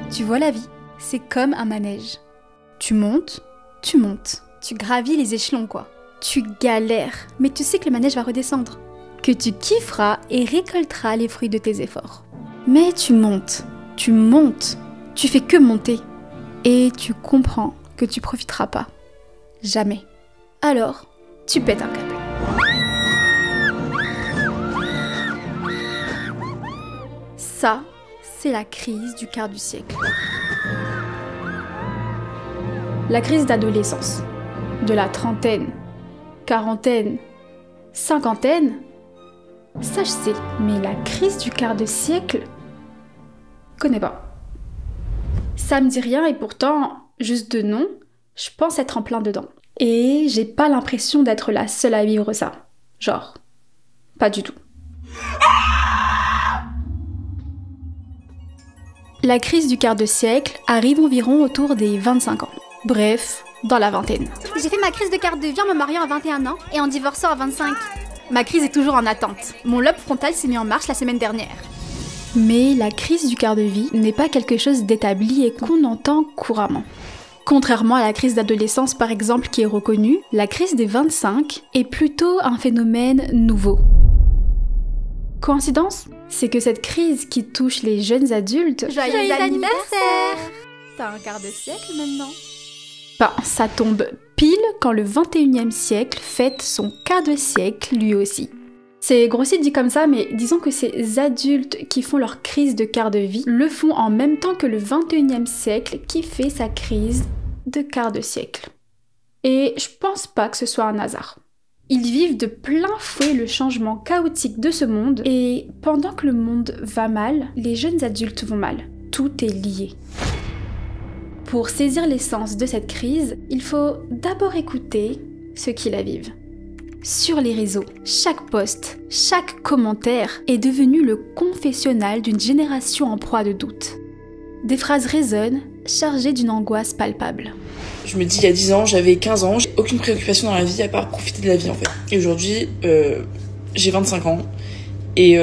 Tu vois la vie, c'est comme un manège. Tu montes, tu gravis les échelons quoi. Tu galères, mais tu sais que le manège va redescendre. Que tu kifferas et récolteras les fruits de tes efforts. Mais tu montes, tu fais que monter. Et tu comprends que tu profiteras pas. Jamais. Alors, tu pètes un câble. Ça, c'est la crise du quart du siècle. La crise d'adolescence, de la trentaine, quarantaine, cinquantaine, ça je sais, mais la crise du quart de siècle, connais pas. Ça me dit rien et pourtant, juste de nom, je pense être en plein dedans. Et j'ai pas l'impression d'être la seule à vivre ça. Genre, pas du tout. La crise du quart de siècle arrive environ autour des 25 ans. Bref, dans la vingtaine. J'ai fait ma crise de quart de vie en me mariant à 21 ans et en divorçant à 25. Ma crise est toujours en attente. Mon lobe frontal s'est mis en marche la semaine dernière. Mais la crise du quart de vie n'est pas quelque chose d'établi et qu'on entend couramment. Contrairement à la crise d'adolescence par exemple qui est reconnue, la crise des 25 est plutôt un phénomène nouveau. Coïncidence ? C'est que cette crise qui touche les jeunes adultes... Joyeux anniversaire ! T'as un quart de siècle maintenant ? Ça tombe pile quand le 21e siècle fête son quart de siècle lui aussi. C'est grossier dit comme ça, mais disons que ces adultes qui font leur crise de quart de vie le font en même temps que le 21e siècle qui fait sa crise de quart de siècle. Et je pense pas que ce soit un hasard. Ils vivent de plein fouet le changement chaotique de ce monde, et pendant que le monde va mal, les jeunes adultes vont mal. Tout est lié. Pour saisir l'essence de cette crise, il faut d'abord écouter ceux qui la vivent. Sur les réseaux, chaque post, chaque commentaire est devenu le confessionnal d'une génération en proie de doutes. Des phrases résonnent, chargées d'une angoisse palpable. Je me dis, il y a 10 ans, j'avais 15 ans, j'ai aucune préoccupation dans la vie à part profiter de la vie en fait. Et aujourd'hui, j'ai 25 ans et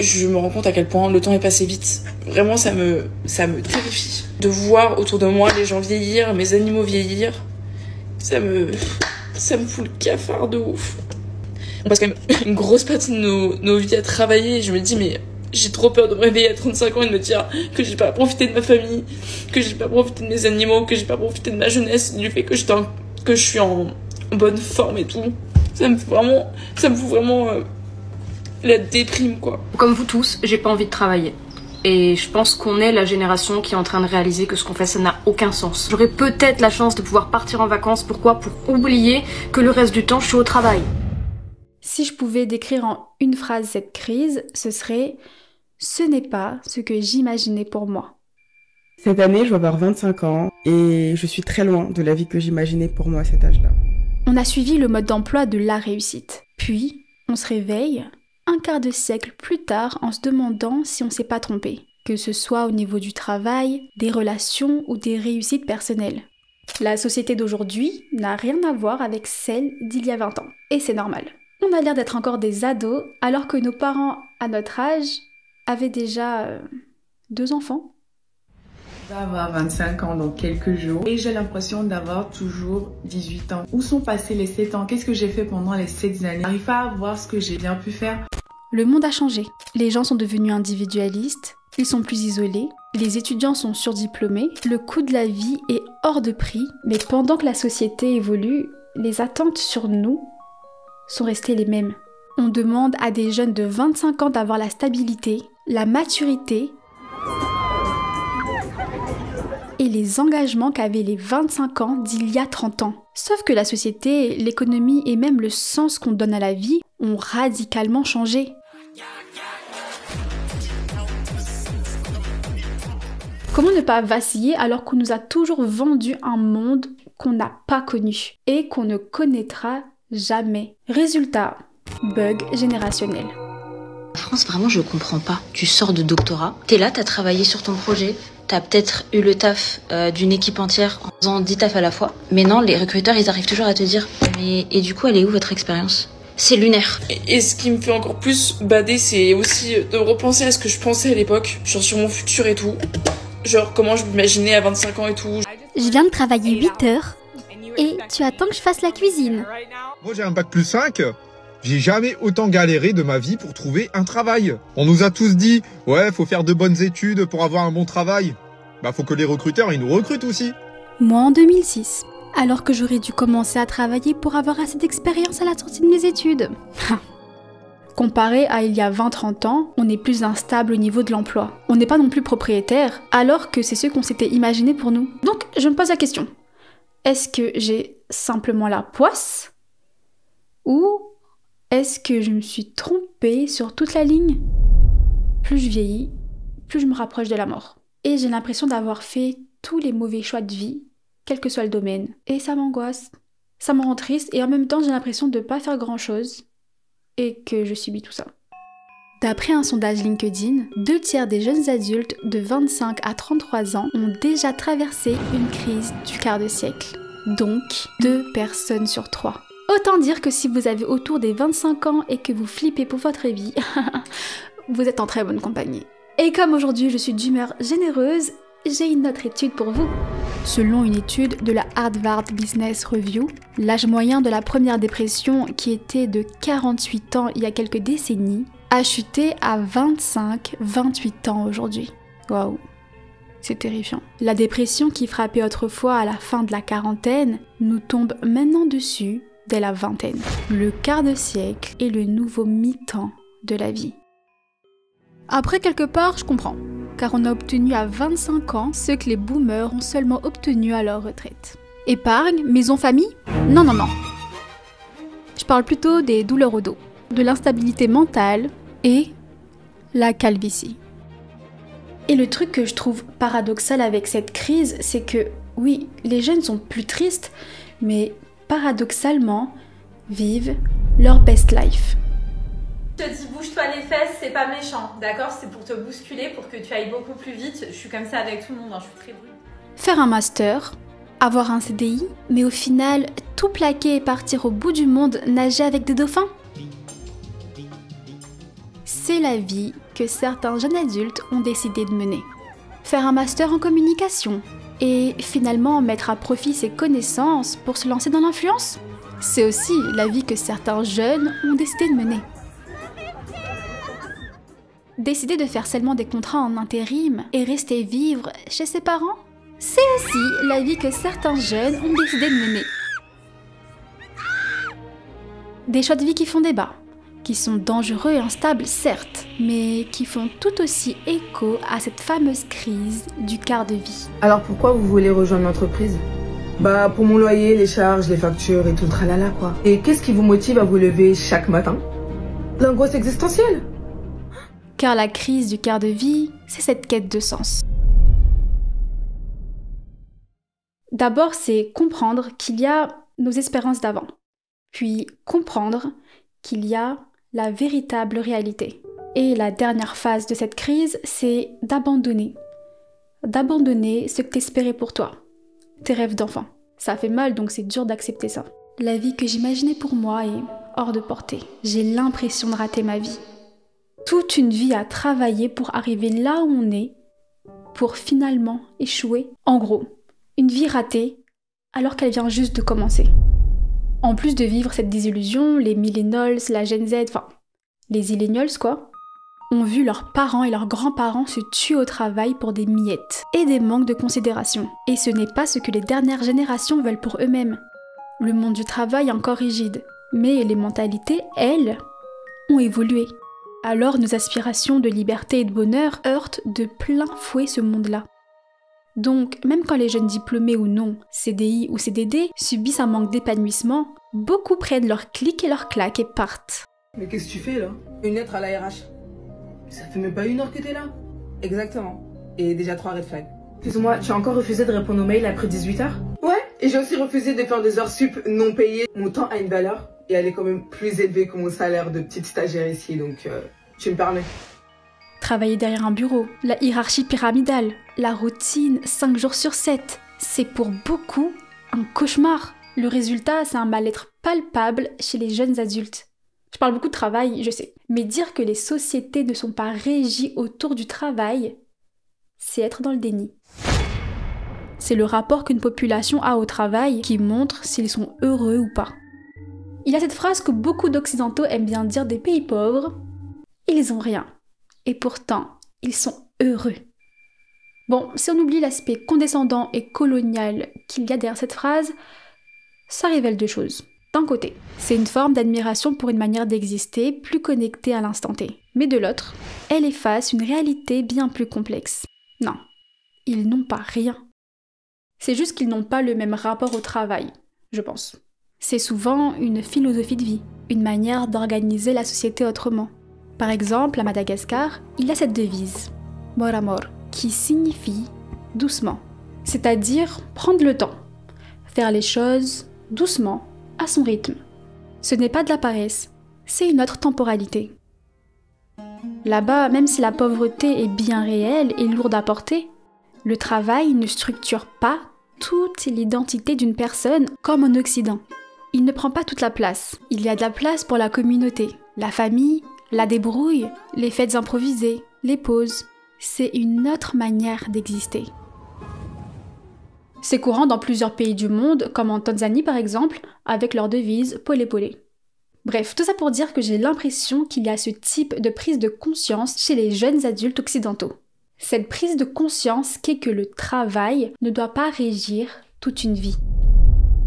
je me rends compte à quel point le temps est passé vite. Vraiment, ça me terrifie. De voir autour de moi les gens vieillir, mes animaux vieillir, ça me fout le cafard de ouf. On passe quand même une grosse partie de nos vies à travailler et je me dis, mais j'ai trop peur de me réveiller à 35 ans et de me dire que j'ai pas profité de ma famille, que j'ai pas profité de mes animaux, que j'ai pas profité de ma jeunesse, du fait que je suis en bonne forme et tout. Ça me fout vraiment la déprime quoi. Comme vous tous, j'ai pas envie de travailler. Et je pense qu'on est la génération qui est en train de réaliser que ce qu'on fait, ça n'a aucun sens. J'aurais peut-être la chance de pouvoir partir en vacances. Pourquoi ? Pour oublier que le reste du temps, je suis au travail. Si je pouvais décrire en une phrase cette crise, ce serait « Ce n'est pas ce que j'imaginais pour moi ». Cette année, je vais avoir 25 ans et je suis très loin de la vie que j'imaginais pour moi à cet âge-là. On a suivi le mode d'emploi de la réussite. Puis, on se réveille un quart de siècle plus tard en se demandant si on s'est pas trompé, que ce soit au niveau du travail, des relations ou des réussites personnelles. La société d'aujourd'hui n'a rien à voir avec celle d'il y a 20 ans, et c'est normal. On a l'air d'être encore des ados alors que nos parents, à notre âge, avaient déjà 2 enfants. Je vais avoir 25 ans dans quelques jours et j'ai l'impression d'avoir toujours 18 ans. Où sont passés les 7 ans? Qu'est-ce que j'ai fait pendant les 7 années? J'arrive pas à voir ce que j'ai bien pu faire. Le monde a changé. Les gens sont devenus individualistes, ils sont plus isolés, les étudiants sont surdiplômés, le coût de la vie est hors de prix, mais pendant que la société évolue, les attentes sur nous sont restées les mêmes. On demande à des jeunes de 25 ans d'avoir la stabilité, la maturité et les engagements qu'avaient les 25 ans d'il y a 30 ans. Sauf que la société, l'économie et même le sens qu'on donne à la vie ont radicalement changé. Comment ne pas vaciller alors qu'on nous a toujours vendu un monde qu'on n'a pas connu et qu'on ne connaîtra jamais? Résultat, bug générationnel. En France, vraiment, je comprends pas. Tu sors de doctorat, t'es là, t'as travaillé sur ton projet, t'as peut-être eu le taf d'une équipe entière en faisant 10 tafs à la fois. Mais non, les recruteurs, ils arrivent toujours à te dire « Mais et du coup, elle est où votre expérience ?» C'est lunaire. Et ce qui me fait encore plus bader, c'est aussi de repenser à ce que je pensais à l'époque, genre sur mon futur et tout. genre comment je m'imaginais à 25 ans et tout. Je viens de travailler 8 heures et tu attends que je fasse la cuisine. Moi j'ai un bac+5, j'ai jamais autant galéré de ma vie pour trouver un travail. On nous a tous dit, ouais, faut faire de bonnes études pour avoir un bon travail. Bah faut que les recruteurs, ils nous recrutent aussi. Moi en 2006, alors que j'aurais dû commencer à travailler pour avoir assez d'expérience à la sortie de mes études. Comparé à il y a 20-30 ans, on est plus instable au niveau de l'emploi. On n'est pas non plus propriétaire, alors que c'est ce qu'on s'était imaginé pour nous. Donc, je me pose la question. Est-ce que j'ai simplement la poisse? Ou est-ce que je me suis trompée sur toute la ligne? Plus je vieillis, plus je me rapproche de la mort. Et j'ai l'impression d'avoir fait tous les mauvais choix de vie, quel que soit le domaine. Et ça m'angoisse. Ça me rend triste et en même temps j'ai l'impression de ne pas faire grand-chose. Et que je subis tout ça. D'après un sondage LinkedIn, 2/3 des jeunes adultes de 25 à 33 ans ont déjà traversé une crise du quart de siècle. Donc, 2 personnes sur 3. Autant dire que si vous avez autour des 25 ans et que vous flippez pour votre vie, vous êtes en très bonne compagnie. Et comme aujourd'hui je suis d'humeur généreuse, j'ai une autre étude pour vous. Selon une étude de la Harvard Business Review, l'âge moyen de la première dépression, qui était de 48 ans il y a quelques décennies, a chuté à 25-28 ans aujourd'hui. Waouh, c'est terrifiant. La dépression qui frappait autrefois à la fin de la quarantaine nous tombe maintenant dessus dès la vingtaine. Le quart de siècle est le nouveau mi-temps de la vie. Après, quelque part, je comprends. Car on a obtenu à 25 ans ce que les boomers ont seulement obtenu à leur retraite. Épargne, maison, famille? Non, non, non. Je parle plutôt des douleurs au dos, de l'instabilité mentale et la calvitie. Et le truc que je trouve paradoxal avec cette crise, c'est que oui, les jeunes sont plus tristes, mais paradoxalement, vivent leur best life. Je te dis bouge-toi les fesses, c'est pas méchant, d'accord? C'est pour te bousculer, pour que tu ailles beaucoup plus vite. Je suis comme ça avec tout le monde, hein, je suis très brute. Faire un master, avoir un CDI, mais au final, tout plaquer et partir au bout du monde nager avec des dauphins? C'est la vie que certains jeunes adultes ont décidé de mener. Faire un master en communication et finalement mettre à profit ses connaissances pour se lancer dans l'influence? C'est aussi la vie que certains jeunes ont décidé de mener. Décider de faire seulement des contrats en intérim et rester vivre chez ses parents, c'est aussi la vie que certains jeunes ont décidé de mener. Des choix de vie qui font débat, qui sont dangereux et instables certes, mais qui font tout aussi écho à cette fameuse crise du quart de vie. Alors pourquoi vous voulez rejoindre l'entreprise? Bah pour mon loyer, les charges, les factures et tout le tralala quoi. Et qu'est-ce qui vous motive à vous lever chaque matin? L'angoisse existentielle. Car la crise du quart de vie, c'est cette quête de sens. D'abord, c'est comprendre qu'il y a nos espérances d'avant, puis comprendre qu'il y a la véritable réalité. Et la dernière phase de cette crise, c'est d'abandonner. D'abandonner ce que t'espérais pour toi, tes rêves d'enfant. Ça fait mal, donc c'est dur d'accepter ça. La vie que j'imaginais pour moi est hors de portée. J'ai l'impression de rater ma vie. Toute une vie à travailler pour arriver là où on est, pour finalement échouer. En gros, une vie ratée alors qu'elle vient juste de commencer. En plus de vivre cette désillusion, les millennials, la Gen Z, enfin les illennials quoi, ont vu leurs parents et leurs grands-parents se tuer au travail pour des miettes et des manques de considération. Et ce n'est pas ce que les dernières générations veulent pour eux-mêmes. Le monde du travail est encore rigide, mais les mentalités, elles, ont évolué. Alors nos aspirations de liberté et de bonheur heurtent de plein fouet ce monde-là. Donc, même quand les jeunes diplômés ou non, CDI ou CDD, subissent un manque d'épanouissement, beaucoup prennent leur clic et leur claque et partent. Mais qu'est-ce que tu fais là? Une lettre à la RH. Ça fait même pas 1 heure que t'es là. Exactement. Et déjà 3 red flags. Excuse-moi, tu as encore refusé de répondre aux mails après 18h? Ouais, et j'ai aussi refusé de faire des heures sup non payées. Mon temps a une valeur et elle est quand même plus élevée que mon salaire de petite stagiaire ici, donc tu me permets. Travailler derrière un bureau, la hiérarchie pyramidale, la routine 5 jours sur 7, c'est pour beaucoup un cauchemar. Le résultat, c'est un mal-être palpable chez les jeunes adultes. Je parle beaucoup de travail, je sais, mais dire que les sociétés ne sont pas régies autour du travail, c'est être dans le déni. C'est le rapport qu'une population a au travail qui montre s'ils sont heureux ou pas. Il y a cette phrase que beaucoup d'occidentaux aiment bien dire des pays pauvres, ils ont rien. Et pourtant, ils sont heureux. Bon, si on oublie l'aspect condescendant et colonial qu'il y a derrière cette phrase, ça révèle deux choses. D'un côté, c'est une forme d'admiration pour une manière d'exister plus connectée à l'instant T. Mais de l'autre, elle efface une réalité bien plus complexe. Non, ils n'ont pas rien. C'est juste qu'ils n'ont pas le même rapport au travail, je pense. C'est souvent une philosophie de vie, une manière d'organiser la société autrement. Par exemple, à Madagascar, il y a cette devise, Moramor, qui signifie doucement, c'est-à-dire prendre le temps, faire les choses doucement, à son rythme. Ce n'est pas de la paresse, c'est une autre temporalité. Là-bas, même si la pauvreté est bien réelle et lourde à porter, le travail ne structure pas toute l'identité d'une personne comme en Occident. Il ne prend pas toute la place. Il y a de la place pour la communauté, la famille, la débrouille, les fêtes improvisées, les pauses. C'est une autre manière d'exister. C'est courant dans plusieurs pays du monde, comme en Tanzanie par exemple, avec leur devise Pole Pole. Bref, tout ça pour dire que j'ai l'impression qu'il y a ce type de prise de conscience chez les jeunes adultes occidentaux. Cette prise de conscience qu'est que le travail ne doit pas régir toute une vie.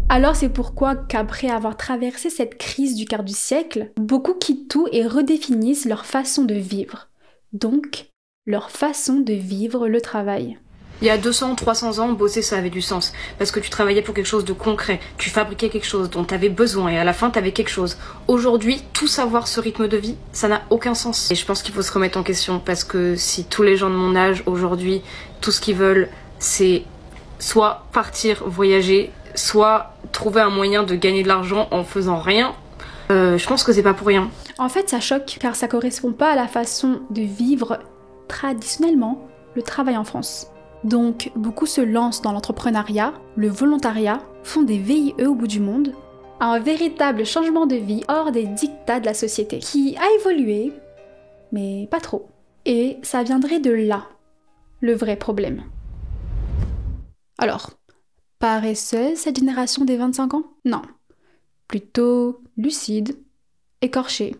Alors c'est pourquoi qu'après avoir traversé cette crise du quart du siècle, beaucoup quittent tout et redéfinissent leur façon de vivre. Donc, leur façon de vivre le travail. Il y a 200, 300 ans, bosser ça avait du sens. Parce que tu travaillais pour quelque chose de concret. Tu fabriquais quelque chose dont tu avais besoin et à la fin tu avais quelque chose. Aujourd'hui, tout savoir ce rythme de vie, ça n'a aucun sens. Et je pense qu'il faut se remettre en question parce que si tous les gens de mon âge aujourd'hui, tout ce qu'ils veulent, c'est soit partir voyager, soit trouver un moyen de gagner de l'argent en faisant rien, je pense que c'est pas pour rien. En fait, ça choque car ça correspond pas à la façon de vivre traditionnellement le travail en France. Donc, beaucoup se lancent dans l'entrepreneuriat, le volontariat, font des VIE au bout du monde. Un véritable changement de vie hors des dictats de la société, qui a évolué, mais pas trop. Et ça viendrait de là, le vrai problème. Alors, paresseuse cette génération des 25 ans? Non. Plutôt lucide, écorchée.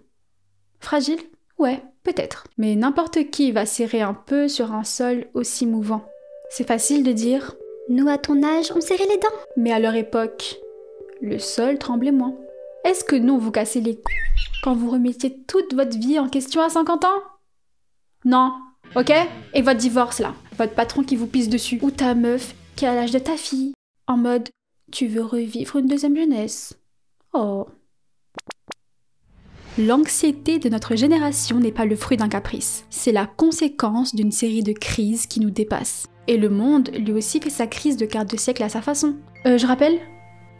Fragile? Ouais, peut-être. Mais n'importe qui va serrer un peu sur un sol aussi mouvant. C'est facile de dire « Nous, à ton âge, on serrait les dents !» Mais à leur époque, le sol tremblait moins. Est-ce que non, vous cassez les couilles quand vous remettiez toute votre vie en question à 50 ans? Non, ok? Et votre divorce là, votre patron qui vous pisse dessus, ou ta meuf qui est à l'âge de ta fille, en mode « Tu veux revivre une deuxième jeunesse ?» Oh. L'anxiété de notre génération n'est pas le fruit d'un caprice, c'est la conséquence d'une série de crises qui nous dépassent. Et le monde, lui aussi, fait sa crise de quart de siècle à sa façon. Je rappelle,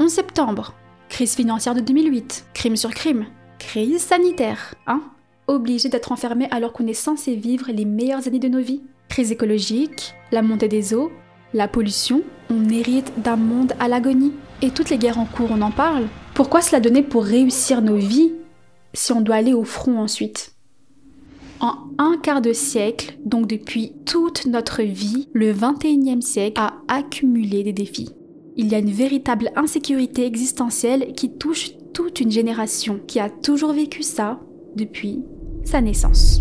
11 septembre, crise financière de 2008, crime sur crime, crise sanitaire, hein? Obligé d'être enfermé alors qu'on est censé vivre les meilleures années de nos vies. Crise écologique, la montée des eaux, la pollution, on hérite d'un monde à l'agonie. Et toutes les guerres en cours, on en parle. Pourquoi se la donner pour réussir nos vies si on doit aller au front ensuite? En un quart de siècle, donc depuis toute notre vie, le 21e siècle a accumulé des défis. Il y a une véritable insécurité existentielle qui touche toute une génération qui a toujours vécu ça depuis sa naissance.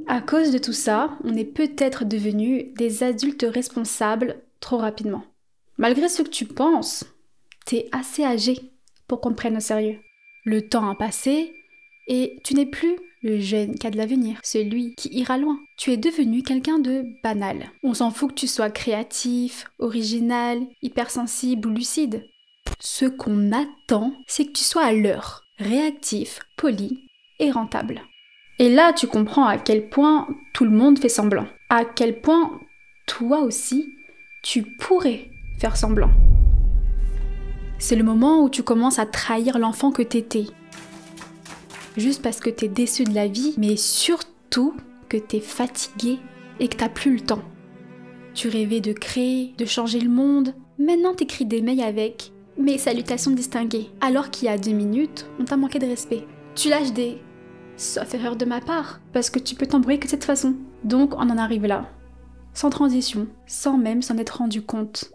À cause de tout ça, on est peut-être devenus des adultes responsables trop rapidement. Malgré ce que tu penses, t'es assez âgé pour qu'on te prenne au sérieux. Le temps a passé et tu n'es plus le jeune qui a de l'avenir, celui qui ira loin. Tu es devenu quelqu'un de banal. On s'en fout que tu sois créatif, original, hypersensible ou lucide. Ce qu'on attend, c'est que tu sois à l'heure, réactif, poli et rentable. Et là, tu comprends à quel point tout le monde fait semblant. À quel point, toi aussi, tu pourrais faire semblant. C'est le moment où tu commences à trahir l'enfant que t'étais. Juste parce que t'es déçu de la vie, mais surtout que t'es fatigué et que t'as plus le temps. Tu rêvais de créer, de changer le monde. Maintenant, t'écris des mails avec « Mes salutations distinguées », alors qu'il y a 2 minutes, on t'a manqué de respect. Tu lâches des sauf erreur de ma part, parce que tu peux t'embrouiller que de cette façon. Donc on en arrive là, sans transition, sans même s'en être rendu compte.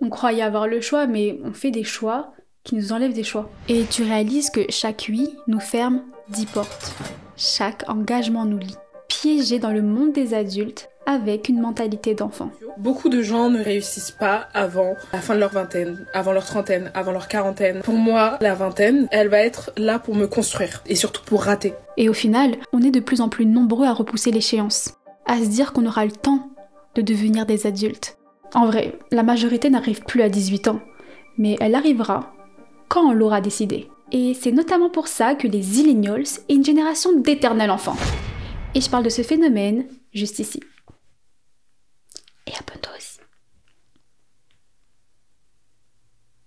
On croyait avoir le choix, mais on fait des choix qui nous enlèvent des choix. Et tu réalises que chaque oui nous ferme 10 portes. Chaque engagement nous lie. Piégés dans le monde des adultes avec une mentalité d'enfant. Beaucoup de gens ne réussissent pas avant la fin de leur vingtaine, avant leur trentaine, avant leur quarantaine. Pour moi, la vingtaine, elle va être là pour me construire et surtout pour rater. Et au final, on est de plus en plus nombreux à repousser l'échéance, à se dire qu'on aura le temps de devenir des adultes. En vrai, la majorité n'arrive plus à 18 ans, mais elle arrivera quand on l'aura décidé. Et c'est notamment pour ça que les Zillennials est une génération d'éternels enfants. Et je parle de ce phénomène juste ici.